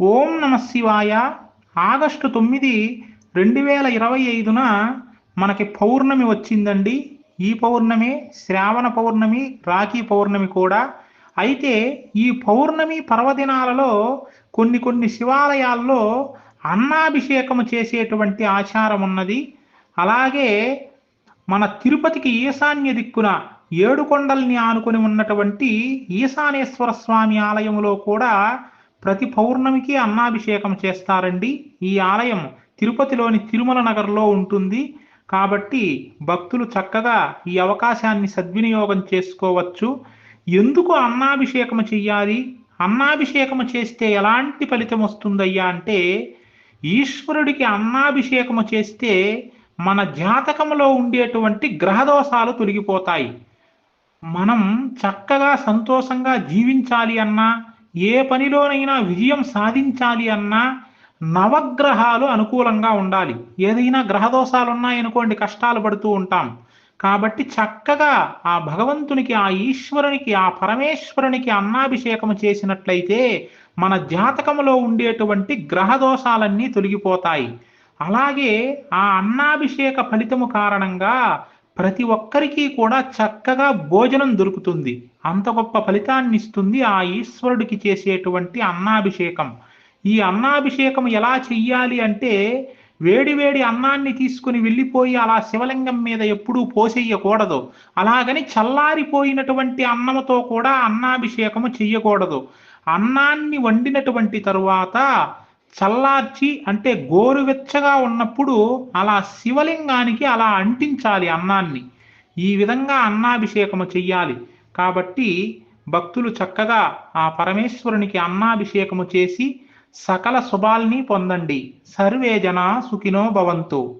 ఓం నమ శివాయ. ఆగస్టు 9, 2025న మనకి పౌర్ణమి వచ్చిందండి. ఈ పౌర్ణమి శ్రావణ పౌర్ణమి, రాఖీ పౌర్ణమి కూడా. అయితే ఈ పౌర్ణమి పర్వదినాలలో కొన్ని శివాలయాల్లో అన్నాభిషేకము చేసేటువంటి ఆచారం ఉన్నది. అలాగే మన తిరుపతికి ఈశాన్య దిక్కున ఏడుకొండల్ని ఆనుకొని ఉన్నటువంటి ఈశానేశ్వర స్వామి ఆలయంలో కూడా ప్రతి పౌర్ణమికి అన్నాభిషేకం చేస్తారండి. ఈ ఆలయం తిరుపతిలోని తిరుమల నగర్లో ఉంటుంది. కాబట్టి భక్తులు చక్కగా ఈ అవకాశాన్ని సద్వినియోగం చేసుకోవచ్చు. ఎందుకు అన్నాభిషేకం చెయ్యాలి, అన్నాభిషేకం చేస్తే ఎలాంటి ఫలితం వస్తుందయ్యా అంటే, ఈశ్వరుడికి అన్నాభిషేకము చేస్తే మన జాతకంలో ఉండేటువంటి గ్రహదోషాలు తొలగిపోతాయి. మనం చక్కగా సంతోషంగా జీవించాలి అన్నా, ఏ పనిలోనైనా విజయం సాధించాలి అన్నా నవగ్రహాలు అనుకూలంగా ఉండాలి. ఏదైనా గ్రహదోషాలు ఉన్నాయనుకోండి, కష్టాలు పడుతూ ఉంటాం. కాబట్టి చక్కగా ఆ భగవంతునికి, ఆ ఈశ్వరునికి, ఆ పరమేశ్వరునికి అన్నాభిషేకం చేసినట్లయితే మన జాతకంలో ఉండేటువంటి గ్రహదోషాలన్నీ తొలగిపోతాయి. అలాగే ఆ అన్నాభిషేక ఫలితము కారణంగా ప్రతి ఒక్కరికి కూడా చక్కగా భోజనం దొరుకుతుంది. అంత గొప్ప ఫలితాన్ని ఇస్తుంది ఆ ఈశ్వరుడికి చేసేటువంటి అన్నాభిషేకం. ఈ అన్నాభిషేకం ఎలా చెయ్యాలి అంటే, వేడి వేడి అన్నాన్ని తీసుకుని వెళ్ళిపోయి అలా శివలింగం మీద ఎప్పుడూ పోసేయకూడదు. అలాగని చల్లారిపోయినటువంటి అన్నముతో కూడా అన్నాభిషేకము చెయ్యకూడదు. అన్నాన్ని వండినటువంటి తరువాత చల్లార్చి, అంటే గోరువెచ్చగా ఉన్నప్పుడు అలా శివలింగానికి అలా అంటించాలి అన్నాన్ని. ఈ విధంగా అన్నాభిషేకము చెయ్యాలి. కాబట్టి భక్తులు చక్కగా ఆ పరమేశ్వరునికి అన్నాభిషేకము చేసి సకల శుభాల్ని పొందండి. సర్వే జనా సుఖినో భవంతు.